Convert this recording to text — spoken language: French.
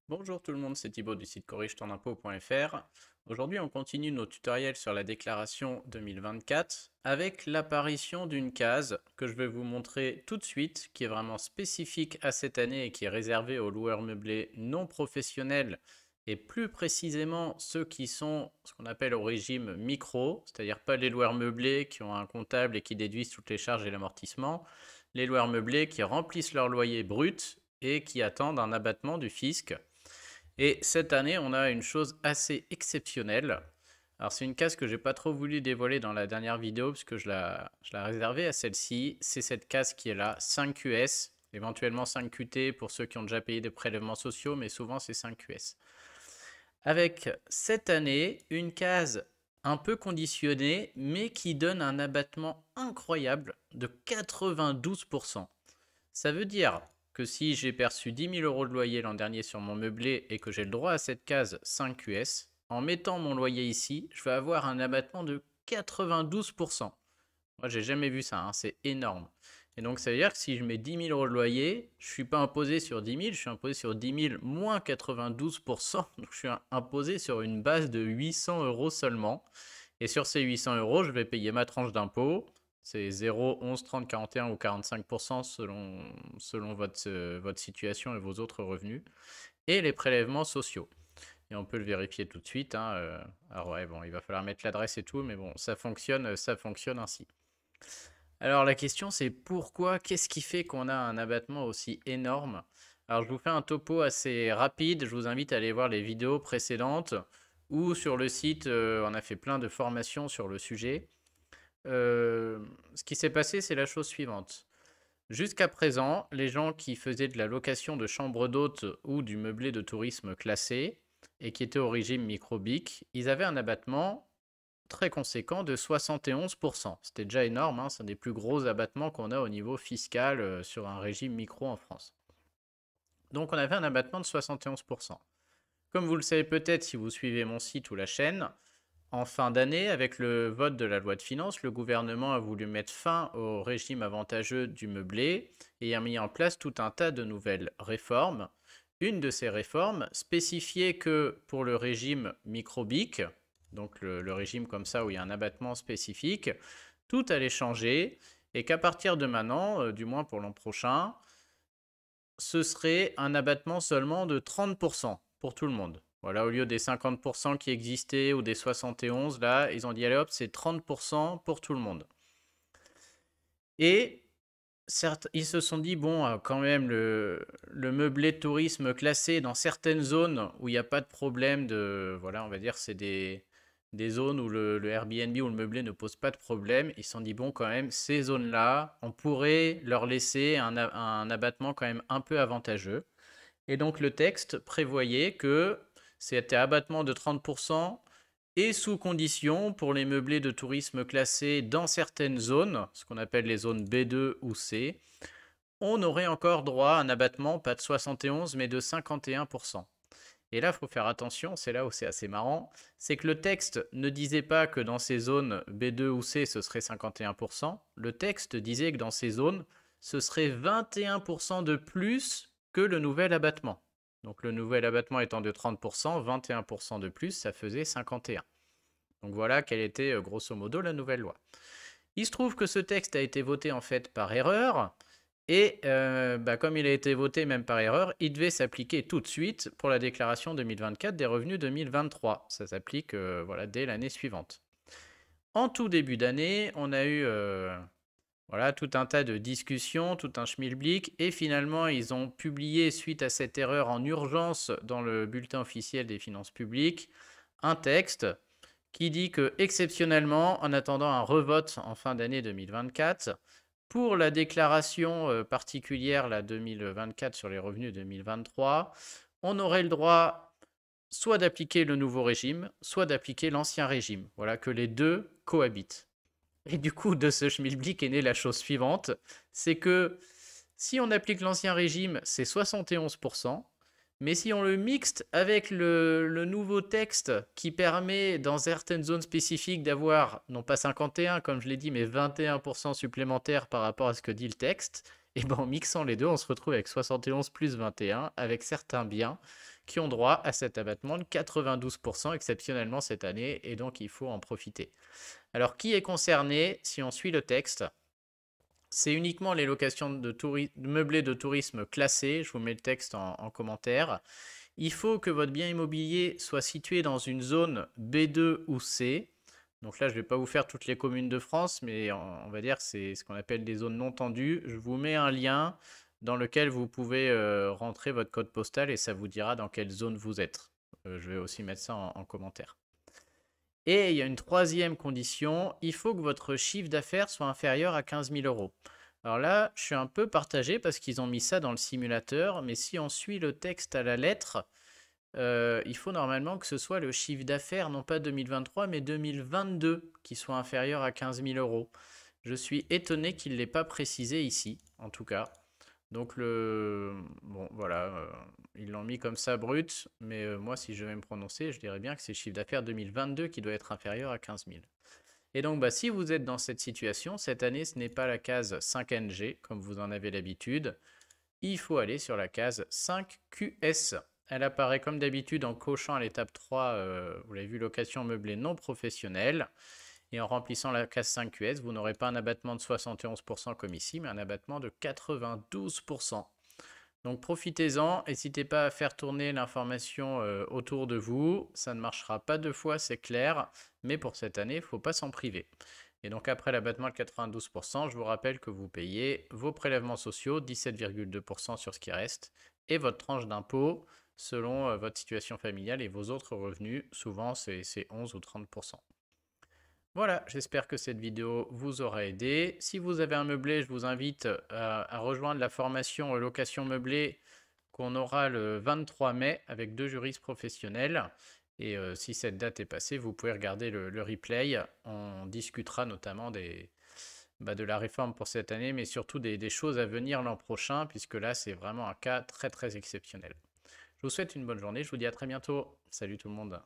Bonjour tout le monde, c'est Thibaut du site corrigetonimpôt.fr. Aujourd'hui, on continue nos tutoriels sur la déclaration 2024 avec l'apparition d'une case que je vais vous montrer tout de suite, qui est vraiment spécifique à cette année et qui est réservée aux loueurs meublés non professionnels et plus précisément ceux qui sont ce qu'on appelle au régime micro, c'est-à-dire pas les loueurs meublés qui ont un comptable et qui déduisent toutes les charges et l'amortissement, les loueurs meublés qui remplissent leur loyer brut et qui attendent un abattement du fisc. Et cette année, on a une chose assez exceptionnelle. Alors, c'est une case que j'ai pas trop voulu dévoiler dans la dernière vidéo parce que je la réservais à celle-ci. C'est cette case qui est là, 5QS, éventuellement 5QT pour ceux qui ont déjà payé des prélèvements sociaux, mais souvent c'est 5QS. Avec cette année, une case un peu conditionnée, mais qui donne un abattement incroyable de 92%. Ça veut dire que si j'ai perçu 10 000 euros de loyer l'an dernier sur mon meublé et que j'ai le droit à cette case 5QS, en mettant mon loyer ici, je vais avoir un abattement de 92%. Moi, j'ai jamais vu ça, hein, c'est énorme. Et donc, ça veut dire que si je mets 10 000 euros de loyer, je ne suis pas imposé sur 10 000, je suis imposé sur 10 000 moins 92%. Donc, je suis imposé sur une base de 800 euros seulement. Et sur ces 800 euros, je vais payer ma tranche d'impôt. C'est 0, 11, 30, 41 ou 45% selon votre situation et vos autres revenus. Et les prélèvements sociaux. Et on peut le vérifier tout de suite, hein. Alors ouais, bon, il va falloir mettre l'adresse et tout, mais bon, ça fonctionne ainsi. Alors la question c'est pourquoi, qu'est-ce qui fait qu'on a un abattement aussi énorme? Alors je vous fais un topo assez rapide, je vous invite à aller voir les vidéos précédentes ou sur le site, on a fait plein de formations sur le sujet. Ce qui s'est passé, c'est la chose suivante. Jusqu'à présent, les gens qui faisaient de la location de chambres d'hôtes ou du meublé de tourisme classé et qui étaient au régime microbique, ils avaient un abattement très conséquent de 71%. C'était déjà énorme, hein, c'est un des plus gros abattements qu'on a au niveau fiscal sur un régime micro en France. Donc on avait un abattement de 71%. Comme vous le savez peut-être si vous suivez mon site ou la chaîne, en fin d'année, avec le vote de la loi de finances, le gouvernement a voulu mettre fin au régime avantageux du meublé et a mis en place tout un tas de nouvelles réformes. Une de ces réformes spécifiait que pour le régime microbique, donc le régime comme ça où il y a un abattement spécifique, tout allait changer et qu'à partir de maintenant, du moins pour l'an prochain, ce serait un abattement seulement de 30% pour tout le monde. Voilà, au lieu des 50% qui existaient ou des 71, là, ils ont dit allez hop, c'est 30% pour tout le monde. Et certes, ils se sont dit, bon, quand même, le meublé de tourisme classé dans certaines zones où il n'y a pas de problème de, voilà, on va dire, c'est des zones où le Airbnb ou le meublé ne pose pas de problème. Ils se sont dit, bon, quand même, ces zones-là, on pourrait leur laisser un abattement quand même un peu avantageux. Et donc, le texte prévoyait que c'était abattement de 30% et sous condition pour les meublés de tourisme classés dans certaines zones, ce qu'on appelle les zones B2 ou C, on aurait encore droit à un abattement, pas de 71, mais de 51%. Et là, il faut faire attention, c'est là où c'est assez marrant, c'est que le texte ne disait pas que dans ces zones B2 ou C, ce serait 51%, le texte disait que dans ces zones, ce serait 21% de plus que le nouvel abattement. Donc le nouvel abattement étant de 30%, 21% de plus, ça faisait 51%. Donc voilà quelle était grosso modo la nouvelle loi. Il se trouve que ce texte a été voté en fait par erreur, et comme il a été voté même par erreur, il devait s'appliquer tout de suite pour la déclaration 2024 des revenus 2023. Ça s'applique voilà, dès l'année suivante. En tout début d'année, on a eu voilà, tout un tas de discussions, tout un schmilblick, et finalement ils ont publié suite à cette erreur en urgence dans le bulletin officiel des finances publiques un texte qui dit que exceptionnellement, en attendant un revote en fin d'année 2024, pour la déclaration particulière la 2024 sur les revenus 2023, on aurait le droit soit d'appliquer le nouveau régime, soit d'appliquer l'ancien régime. Voilà, que les deux cohabitent. Et du coup, de ce schmilblick est née la chose suivante, c'est que si on applique l'ancien régime, c'est 71%, mais si on le mixte avec le nouveau texte qui permet dans certaines zones spécifiques d'avoir, non pas 51 comme je l'ai dit, mais 21% supplémentaires par rapport à ce que dit le texte, Et ben en mixant les deux, on se retrouve avec 71 plus 21, avec certains biens qui ont droit à cet abattement de 92% exceptionnellement cette année, et donc il faut en profiter. Alors qui est concerné si on suit le texte? C'est uniquement les locations de meublés de tourisme classées. Je vous mets le texte en commentaire. Il faut que votre bien immobilier soit situé dans une zone B2 ou C. Donc là, je ne vais pas vous faire toutes les communes de France, mais on va dire que c'est ce qu'on appelle des zones non tendues. Je vous mets un lien dans lequel vous pouvez rentrer votre code postal et ça vous dira dans quelle zone vous êtes. Je vais aussi mettre ça en commentaire. Et il y a une troisième condition, il faut que votre chiffre d'affaires soit inférieur à 15 000 euros. Alors là, je suis un peu partagé parce qu'ils ont mis ça dans le simulateur, mais si on suit le texte à la lettre, il faut normalement que ce soit le chiffre d'affaires, non pas 2023, mais 2022, qui soit inférieur à 15 000 euros. Je suis étonné qu'il ne l'ait pas précisé ici, en tout cas. Donc bon voilà, ils l'ont mis comme ça brut, mais moi si je vais me prononcer, je dirais bien que c'est le chiffre d'affaires 2022 qui doit être inférieur à 15 000. Et donc bah, si vous êtes dans cette situation, cette année ce n'est pas la case 5NG comme vous en avez l'habitude, il faut aller sur la case 5QS. Elle apparaît comme d'habitude en cochant à l'étape 3, vous l'avez vu, location meublée non professionnelle. Et en remplissant la case 5QS, vous n'aurez pas un abattement de 71% comme ici, mais un abattement de 92%. Donc profitez-en, n'hésitez pas à faire tourner l'information autour de vous. Ça ne marchera pas deux fois, c'est clair, mais pour cette année, il ne faut pas s'en priver. Et donc après l'abattement de 92%, je vous rappelle que vous payez vos prélèvements sociaux, 17,2% sur ce qui reste, et votre tranche d'impôt selon votre situation familiale et vos autres revenus. Souvent, c'est 11 ou 30%. Voilà, j'espère que cette vidéo vous aura aidé. Si vous avez un meublé, je vous invite à rejoindre la formation location meublée qu'on aura le 23 mai avec 2 juristes professionnels. Et si cette date est passée, vous pouvez regarder le replay. On discutera notamment de la réforme pour cette année, mais surtout des choses à venir l'an prochain, puisque là, c'est vraiment un cas très très exceptionnel. Je vous souhaite une bonne journée, je vous dis à très bientôt. Salut tout le monde.